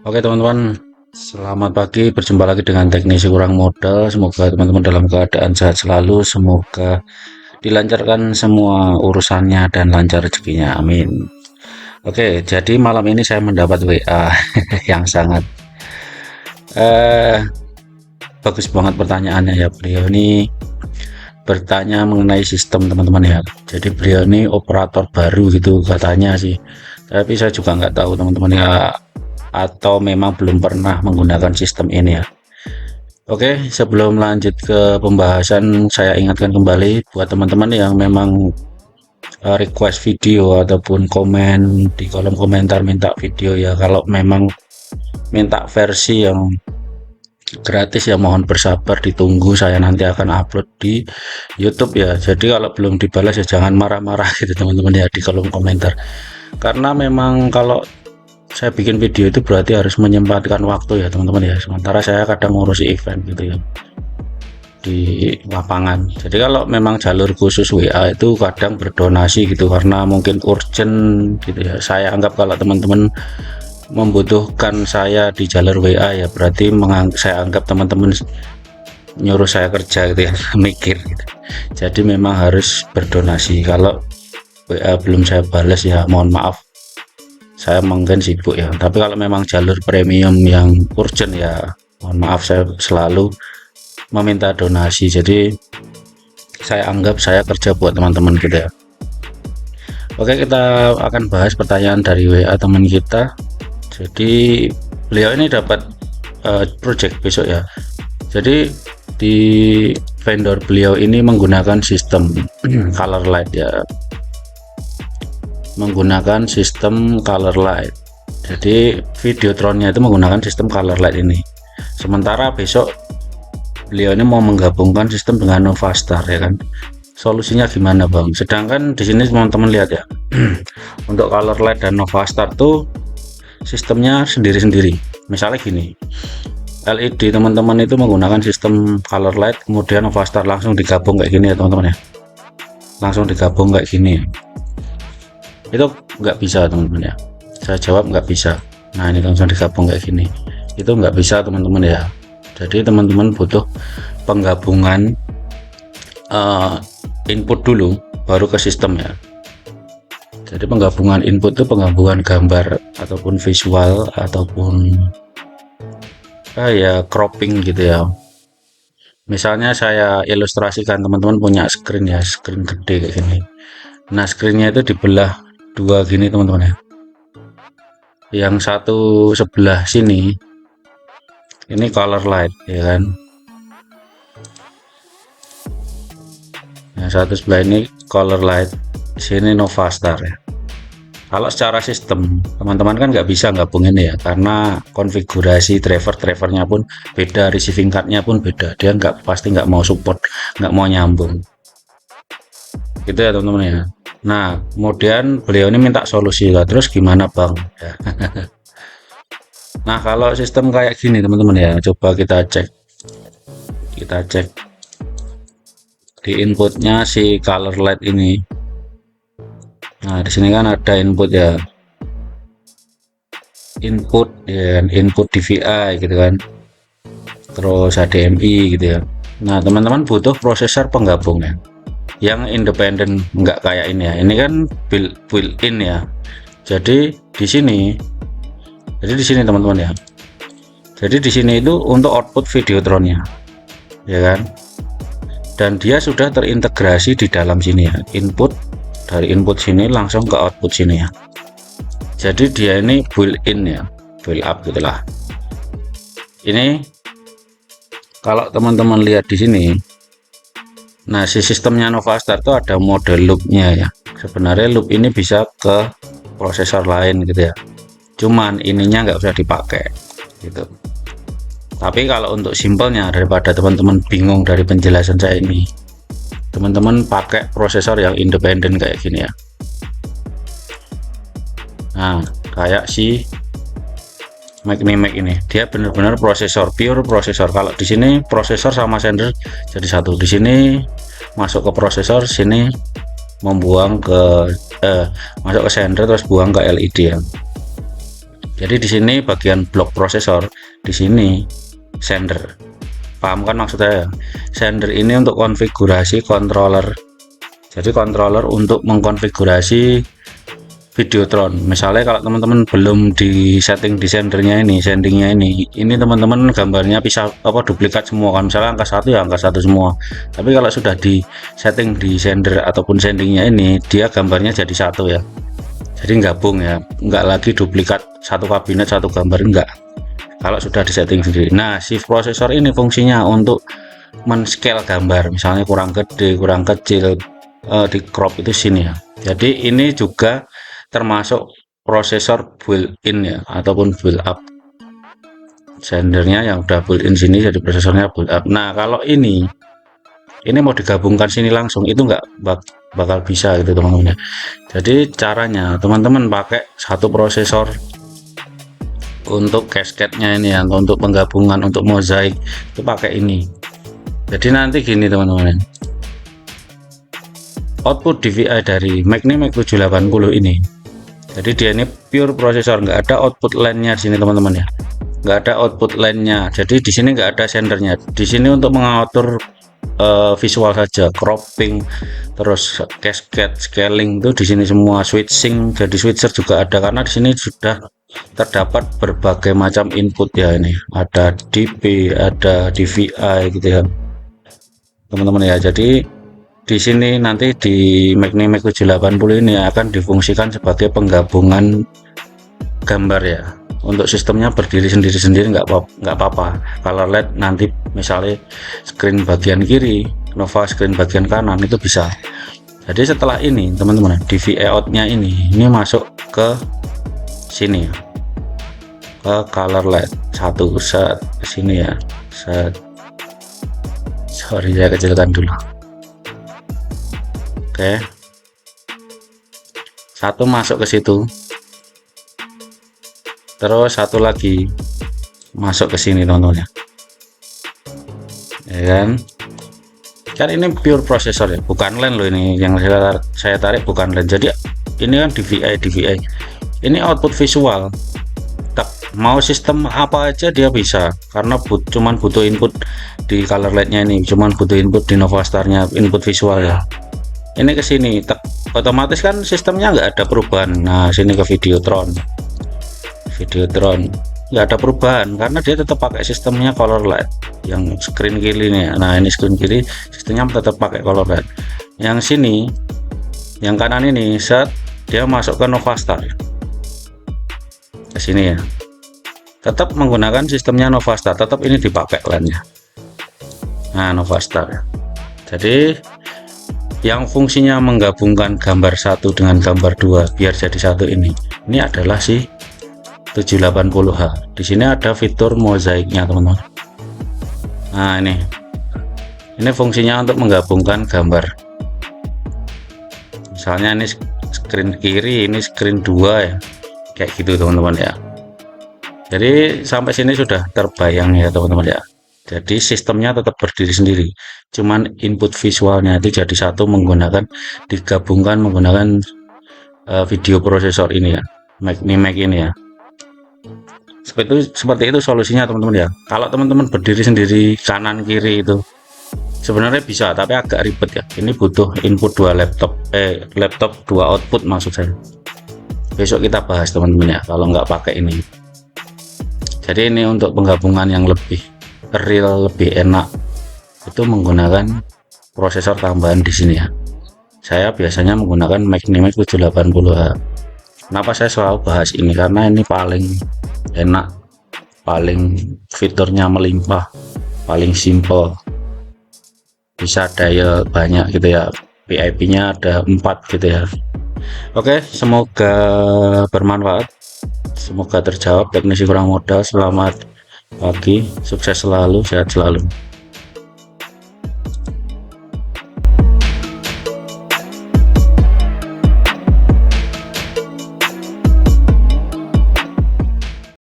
Oke teman-teman, selamat pagi. Berjumpa lagi dengan teknisi kurang modal. Semoga teman-teman dalam keadaan sehat selalu. Semoga dilancarkan semua urusannya dan lancar rezekinya. Amin. Oke, jadi malam ini saya mendapat WA yang sangat eh bagus banget pertanyaannya ya. Beliau ini bertanya mengenai sistem teman-teman ya. Jadi beliau ini operator baru gitu katanya sih. Tapi saya juga nggak tahu teman-teman ya, atau memang belum pernah menggunakan sistem ini ya. Oke, sebelum lanjut ke pembahasan, saya ingatkan kembali buat teman-teman yang memang request video ataupun komen di kolom komentar minta video ya. Kalau memang minta versi yang gratis ya mohon bersabar ditunggu, saya nanti akan upload di YouTube ya. Jadi kalau belum dibalas ya jangan marah-marah gitu teman-teman ya di kolom komentar. Karena memang kalau saya bikin video itu berarti harus menyempatkan waktu ya teman-teman ya. Sementara saya kadang ngurusi event gitu ya di lapangan. Jadi kalau memang jalur khusus WA itu kadang berdonasi gitu karena mungkin urgent gitu ya. Saya anggap kalau teman-teman membutuhkan saya di jalur WA ya berarti saya anggap teman-teman nyuruh saya kerja gitu ya, mikir gitu. Jadi memang harus berdonasi. Kalau WA belum saya balas ya mohon maaf, saya mungkin sibuk ya. Tapi kalau memang jalur premium yang urgent ya mohon maaf, saya selalu meminta donasi. Jadi saya anggap saya kerja buat teman-teman gitu ya. Oke, kita akan bahas pertanyaan dari WA teman kita. Jadi beliau ini dapat project besok ya. Jadi di vendor beliau ini menggunakan sistem color light ya, menggunakan sistem color light. Jadi videotronnya itu menggunakan sistem color light ini. Sementara besok beliau ini mau menggabungkan sistem dengan Novastar ya kan. Solusinya gimana Bang? Sedangkan di sini teman-teman lihat ya. Untuk color light dan Novastar tuh sistemnya sendiri-sendiri. Misalnya gini. LED teman-teman itu menggunakan sistem color light, kemudian Novastar langsung digabung kayak gini ya teman-teman ya. Langsung digabung kayak gini. Itu nggak bisa teman-teman ya. Saya jawab nggak bisa. Nah ini langsung digabung kayak gini. Itu nggak bisa teman-teman ya. Jadi teman-teman butuh penggabungan input dulu baru ke sistem ya. Jadi penggabungan input itu penggabungan gambar ataupun visual ataupun ya cropping gitu ya. Misalnya saya ilustrasikan, teman-teman punya screen ya, screen gede kayak gini. Nah screennya itu dibelah dua gini teman-teman ya. Yang satu sebelah sini ini color light ya kan. Yang satu sebelah ini color light, sini Novastar ya. Kalau secara sistem teman-teman kan nggak bisa gabungin ya, karena konfigurasi drivernya pun beda, receiving cardnya pun beda, dia pasti nggak mau support, nggak mau nyambung gitu ya teman-teman ya. Nah kemudian beliau ini minta solusi lah, terus gimana Bang ya. Nah kalau sistem kayak gini teman-teman ya, coba kita cek di inputnya si color light ini. Nah di sini kan ada input ya, input ya, input DVI gitu kan, terus HDMI gitu ya. Nah teman-teman butuh prosesor penggabung ya, yang independen, nggak kayak ini ya. Ini kan built-in ya. Jadi di sini, teman-teman ya. Jadi di sini itu untuk output videotronnya, ya kan. Dan dia sudah terintegrasi di dalam sini ya. Dari input sini langsung ke output sini ya. Jadi dia ini built-in ya, build up gitulah. Ini kalau teman-teman lihat di sini, nah si sistemnya Novastar itu ada mode loopnya ya. Sebenarnya loop ini bisa ke prosesor lain gitu ya. Cuman ininya nggak usah dipakai gitu. Tapi kalau untuk simpelnya, daripada teman-teman bingung dari penjelasan saya ini, teman-teman pakai prosesor yang independen kayak gini ya. Nah kayak si Mac ini, dia benar-benar prosesor, pure prosesor. Kalau di sini prosesor sama sender jadi satu. Di sini masuk ke prosesor, sini membuang ke masuk ke sender terus buang ke LED ya. Jadi di sini bagian blok prosesor, di sini sender. Paham kan maksud saya? Sender ini untuk konfigurasi controller. Jadi controller untuk mengkonfigurasi Videotron. Misalnya kalau teman-teman belum di setting di sendernya ini, sendingnya ini teman-teman gambarnya bisa apa duplikat semua kan. Misalnya angka 1 ya angka 1 semua. Tapi kalau sudah di setting di sender ataupun sendingnya ini, dia gambarnya jadi satu ya. Jadi gabung ya, nggak lagi duplikat satu kabinet satu gambar, enggak. Kalau sudah di setting sendiri. Nah, si prosesor ini fungsinya untuk men-scale gambar, misalnya kurang gede, kurang kecil, di crop itu sini ya. Jadi ini juga termasuk prosesor built-in ya, ataupun build-up. Sendernya yang udah built-in sini, jadi prosesornya build-up. Nah, kalau ini mau digabungkan sini langsung, itu nggak bakal bisa gitu teman-teman ya. Jadi caranya teman-teman pakai satu prosesor untuk cascade-nya ini ya, untuk penggabungan, untuk mozaik itu pakai ini. Jadi nanti gini teman-teman, output DVI dari Mac ini Mac 780 ini, jadi dia ini pure prosesor, nggak ada output line-nya di sini teman-teman ya, nggak ada output line-nya. Jadi di sini nggak ada sendernya. Di sini untuk mengatur visual saja, cropping, terus cascade, scaling itu di sini semua, switching, jadi switcher juga ada karena di sini sudah terdapat berbagai macam input ya. Ini ada DP, ada DVI gitu ya teman-teman ya. Jadi di sini nanti di Mac 780 ini akan difungsikan sebagai penggabungan gambar ya. Untuk sistemnya berdiri sendiri-sendiri nggak apa-apa. Color LED nanti misalnya screen bagian kiri, Nova screen bagian kanan itu bisa. Jadi setelah ini teman-teman, DVI out-nya ini masuk ke sini ya, ke color LED satu set ke sini ya, set. Sorry saya kecilkan dulu. Oke, satu masuk ke situ, terus satu lagi masuk ke sini teman-teman ya kan ini pure prosesor ya, bukan LAN loh. Ini yang saya tarik bukan LAN. Jadi ini kan DVI ini output visual. Mau sistem apa aja dia bisa, karena cuman butuh input di color LED-nya ini, cuman butuh input di Novastar-nya, input visual ya. Ini ke sini otomatis kan sistemnya nggak ada perubahan. Nah, sini ke Videotron nggak ada perubahan karena dia tetap pakai sistemnya color LED yang screen kiri nih. Nah, ini screen kiri sistemnya tetap pakai color LED. Yang sini, yang kanan ini set dia masuk ke Novastar ke sini ya, tetap menggunakan sistemnya Novastar, tetap ini dipakai LAN-nya. Nah, Novastar ya. Jadi yang fungsinya menggabungkan gambar satu dengan gambar dua biar jadi satu ini adalah si 780H. Di sini ada fitur mozaiknya teman-teman. Nah, ini fungsinya untuk menggabungkan gambar. Misalnya ini screen kiri, ini screen 2 ya, kayak gitu teman-teman ya. Jadi sampai sini sudah terbayang ya teman-teman ya. Jadi sistemnya tetap berdiri sendiri, cuman input visualnya itu jadi satu digabungkan menggunakan video prosesor ini ya, Mac ini ya. Seperti itu solusinya teman-teman ya. Kalau teman-teman berdiri sendiri kanan kiri itu sebenarnya bisa, tapi agak ribet ya. Ini butuh input dua laptop dua output maksud saya. Besok kita bahas teman-teman ya kalau nggak pakai ini. Jadi ini untuk penggabungan yang lebih real, lebih enak, itu menggunakan prosesor tambahan di sini ya. Saya biasanya menggunakan Mac 780H. Kenapa saya selalu bahas ini? Karena ini paling enak, paling fiturnya melimpah, paling simple, bisa daya banyak gitu ya. VIP-nya ada 4 gitu ya. Oke, semoga bermanfaat, semoga terjawab. Teknisi kurang modal, selamat pagi, sukses selalu, sehat selalu.